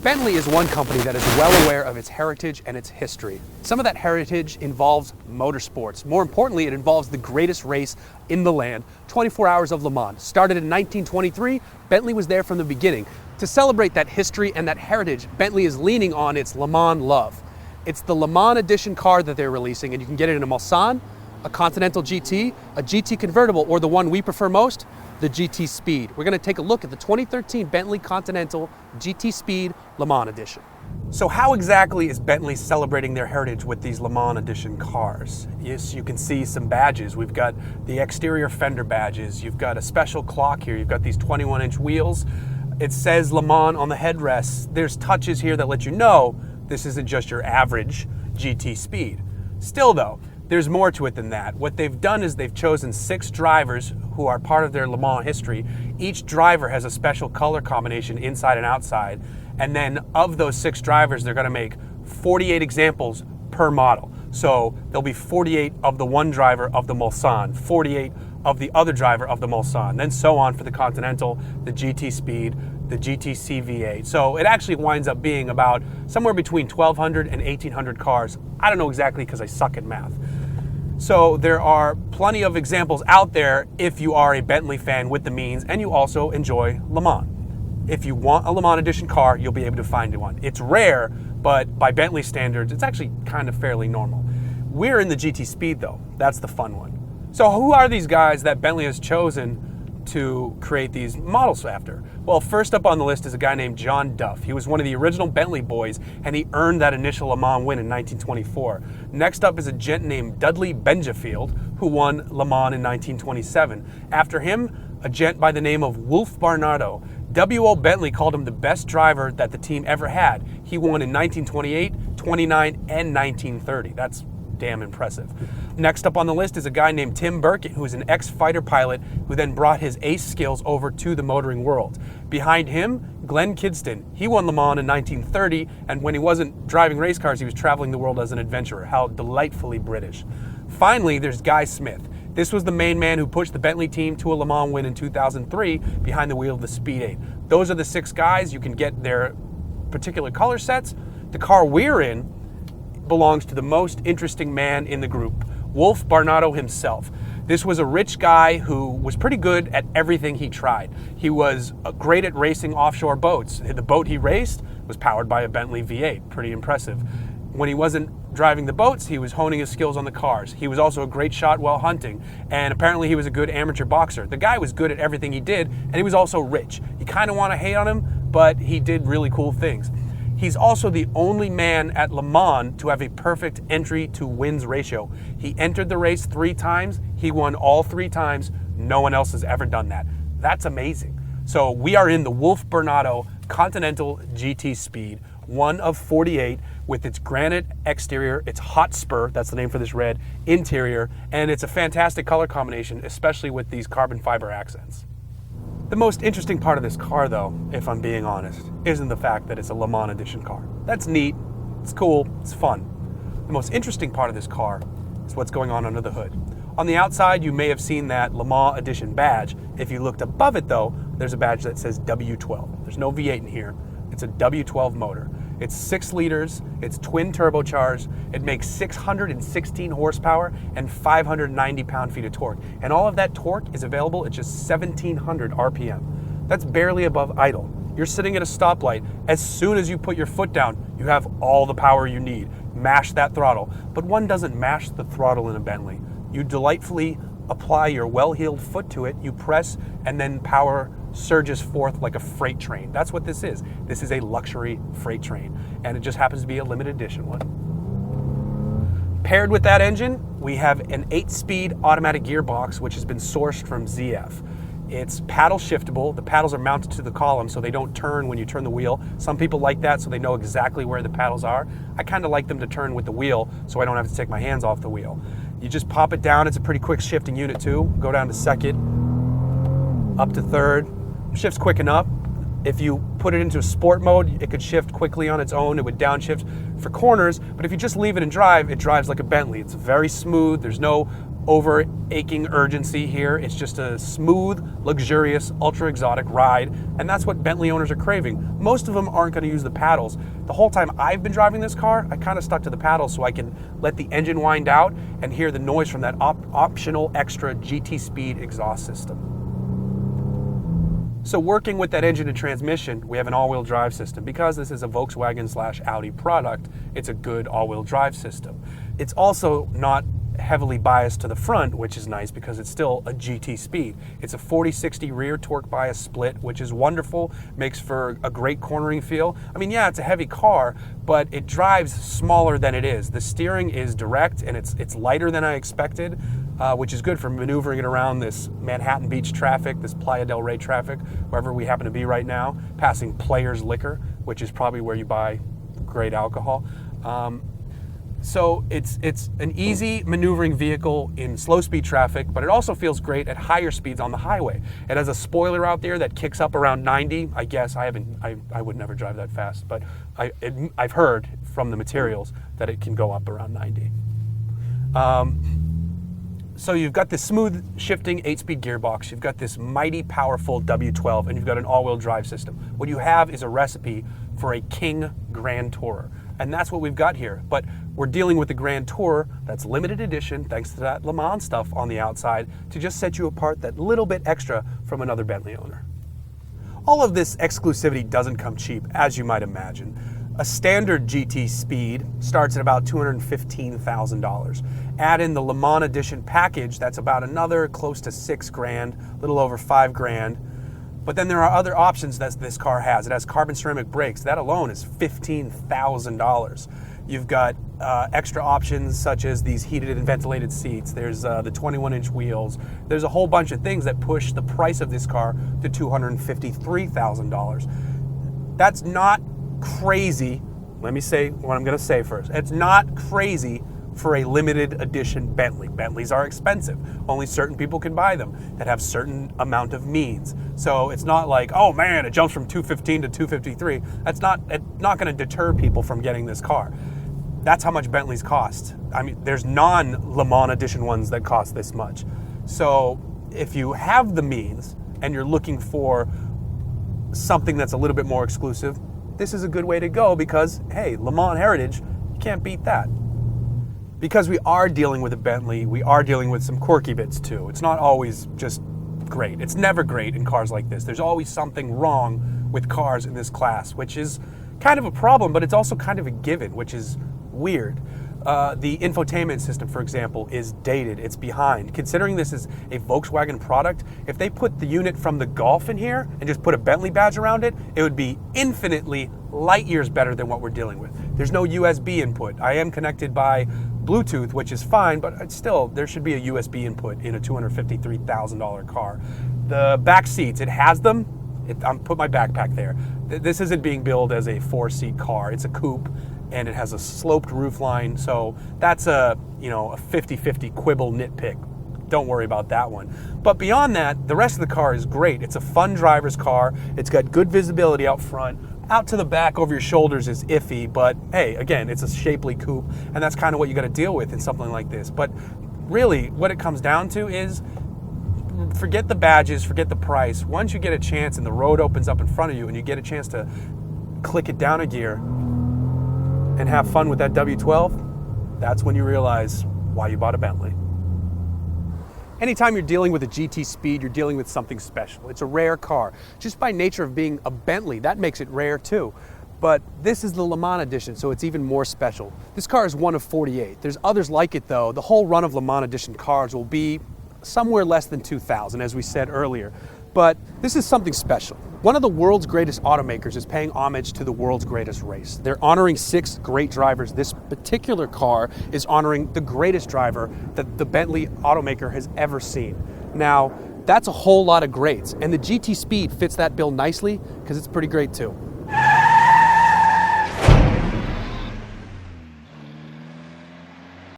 Bentley is one company that is well aware of its heritage and its history. Some of that heritage involves motorsports. More importantly, it involves the greatest race in the land, 24 Hours of Le Mans. Started in 1923, Bentley was there from the beginning. To celebrate that history and that heritage, Bentley is leaning on its Le Mans love. It's the Le Mans edition car that they're releasing, and you can get it in a Mulsanne, a Continental GT, a GT convertible, or the one we prefer most, the GT Speed. We're going to take a look at the 2013 Bentley Continental GT Speed Le Mans Edition. So how exactly is Bentley celebrating their heritage with these Le Mans Edition cars? Yes, you can see some badges. We've got the exterior fender badges. You've got a special clock here. You've got these 21-inch wheels. It says Le Mans on the headrests. There's touches here that let you know this isn't just your average GT Speed. Still though, there's more to it than that. What they've done is they've chosen 6 drivers who are part of their Le Mans history. Each driver has a special color combination inside and outside. And then of those 6 drivers, they're gonna make 48 examples per model. So there'll be 48 of the one driver of the Mulsanne, 48 of the other driver of the Mulsanne, then so on for the Continental, the GT Speed, the GTC V8. So it actually winds up being about somewhere between 1,200 and 1,800 cars. I don't know exactly because I suck at math. So there are plenty of examples out there if you are a Bentley fan with the means and you also enjoy Le Mans. If you want a Le Mans edition car, you'll be able to find one. It's rare, but by Bentley standards, it's actually kind of fairly normal. We're in the GT Speed though. That's the fun one. So who are these guys that Bentley has chosen to create these models after? Well, first up on the list is a guy named John Duff. He was one of the original Bentley boys, and he earned that initial Le Mans win in 1924. Next up is a gent named Dudley Benjafield, who won Le Mans in 1927. After him, a gent by the name of Wolf Barnardo. W.O. Bentley called him the best driver that the team ever had. He won in 1928, 29, and 1930. That's damn impressive. Next up on the list is a guy named Tim Burkett, who is an ex-fighter pilot who then brought his ace skills over to the motoring world. Behind him, Glenn Kidston. He won Le Mans in 1930, and when he wasn't driving race cars, he was traveling the world as an adventurer. How delightfully British. Finally, there's Guy Smith. This was the main man who pushed the Bentley team to a Le Mans win in 2003 behind the wheel of the Speed 8. Those are the 6 guys. You can get their particular color sets. The car we're in belongs to the most interesting man in the group, Wolf Barnardo himself. This was a rich guy who was pretty good at everything he tried. He was great at racing offshore boats. The boat he raced was powered by a Bentley V8, pretty impressive. When he wasn't driving the boats, he was honing his skills on the cars. He was also a great shot while hunting, and apparently he was a good amateur boxer. The guy was good at everything he did, and he was also rich. You kind of want to hate on him, but he did really cool things. He's also the only man at Le Mans to have a perfect entry to wins ratio. He entered the race 3 times. He won all 3 times. No one else has ever done that. That's amazing. So we are in the Wolf Barnardo Continental GT Speed, one of 48, with its granite exterior, its hot spur, that's the name for this red, interior, and it's a fantastic color combination, especially with these carbon fiber accents. The most interesting part of this car, though, if I'm being honest, isn't the fact that it's a Le Mans edition car. That's neat, it's cool, it's fun. The most interesting part of this car is what's going on under the hood. On the outside, you may have seen that Le Mans edition badge. If you looked above it, though, there's a badge that says W12. There's no V8 in here. It's a W12 motor. It's 6 liters, it's twin turbocharged, it makes 616 horsepower and 590 pound-feet of torque. And all of that torque is available at just 1,700 RPM. That's barely above idle. You're sitting at a stoplight. As soon as you put your foot down, you have all the power you need. Mash that throttle. But one doesn't mash the throttle in a Bentley. You delightfully apply your well-heeled foot to it, you press, and then power surges forth like a freight train. That's what this is. This is a luxury freight train, and it just happens to be a limited edition one. Paired with that engine, we have an 8-speed automatic gearbox, which has been sourced from ZF. It's paddle shiftable. The paddles are mounted to the column so they don't turn when you turn the wheel. Some people like that so they know exactly where the paddles are. I kind of like them to turn with the wheel so I don't have to take my hands off the wheel. You just pop it down. It's a pretty quick shifting unit too. Go down to 2nd, up to 3rd. Shifts quick enough. If you put it into sport mode, it could shift quickly on its own. It would downshift for corners, but if you just leave it in drive, it drives like a Bentley. It's very smooth. There's no over aching urgency here. It's just a smooth, luxurious, ultra exotic ride, and that's what Bentley owners are craving. Most of them aren't going to use the paddles. The whole time I've been driving this car, I kind of stuck to the paddles so I can let the engine wind out and hear the noise from that optional extra GT Speed exhaust system. So working with that engine and transmission, we have an all-wheel drive system. Because this is a Volkswagen/Audi product, it's a good all-wheel drive system. It's also not heavily biased to the front, which is nice because it's still a GT Speed. It's a 40/60 rear torque bias split, which is wonderful, makes for a great cornering feel. I mean, yeah, it's a heavy car, but it drives smaller than it is. The steering is direct and it's lighter than I expected, which is good for maneuvering it around this Manhattan Beach traffic, this Playa del Rey traffic, wherever we happen to be right now, passing Players Liquor, which is probably where you buy great alcohol. So it's an easy maneuvering vehicle in slow speed traffic, but it also feels great at higher speeds on the highway. It has a spoiler out there that kicks up around 90. I guess I would never drive that fast, but I've heard from the materials that it can go up around 90. So you've got this smooth shifting 8-speed gearbox, you've got this mighty powerful W12, and you've got an all-wheel drive system. What you have is a recipe for a King Grand Tourer. And that's what we've got here. But we're dealing with the Grand Tourer that's limited edition, thanks to that Le Mans stuff on the outside, to just set you apart that little bit extra from another Bentley owner. All of this exclusivity doesn't come cheap, as you might imagine. A standard GT Speed starts at about $215,000. Add in the Le Mans Edition package, that's about another close to $6,000, a little over $5,000. But then there are other options that this car has. It has carbon ceramic brakes. That alone is $15,000. You've got extra options such as these heated and ventilated seats. There's the 21-inch wheels. There's a whole bunch of things that push the price of this car to $253,000. That's not crazy. Let me say what I'm going to say first. It's not crazy for a limited edition Bentley. Bentleys are expensive. Only certain people can buy them that have certain amount of means. So it's not like, oh man, it jumps from 215 to 253. It's not going to deter people from getting this car. That's how much Bentleys cost. I mean, there's non-Le Mans edition ones that cost this much. So if you have the means and you're looking for something that's a little bit more exclusive, this is a good way to go because, hey, Le Mans heritage, you can't beat that. Because we are dealing with a Bentley, we are dealing with some quirky bits too. It's not always just great. It's never great in cars like this. There's always something wrong with cars in this class, which is kind of a problem, but it's also kind of a given, which is weird. The infotainment system, for example, is dated. It's behind. Considering this is a Volkswagen product, if they put the unit from the Golf in here and just put a Bentley badge around it, it would be infinitely light years better than what we're dealing with. There's no USB input. I am connected by Bluetooth, which is fine, but still, there should be a USB input in a $253,000 car. The back seats, it has them. I'm put my backpack there. This isn't being billed as a 4-seat car. It's a coupe, and it has a sloped roofline, so that's a 50-50 quibble nitpick. Don't worry about that one. But beyond that, the rest of the car is great. It's a fun driver's car. It's got good visibility out front. Out to the back over your shoulders is iffy, but hey, again, it's a shapely coupe, and that's kind of what you got to deal with in something like this. But really, what it comes down to is forget the badges, forget the price. Once you get a chance and the road opens up in front of you and you get a chance to click it down a gear and have fun with that W12, that's when you realize why you bought a Bentley. Anytime you're dealing with a GT Speed, you're dealing with something special. It's a rare car. Just by nature of being a Bentley, that makes it rare too. But this is the Le Mans edition, so it's even more special. This car is one of 48. There's others like it though. The whole run of Le Mans edition cars will be somewhere less than 2,000, as we said earlier. But this is something special. One of the world's greatest automakers is paying homage to the world's greatest race. They're honoring 6 great drivers. This particular car is honoring the greatest driver that the Bentley automaker has ever seen. Now, that's a whole lot of greats, and the GT Speed fits that bill nicely because it's pretty great too.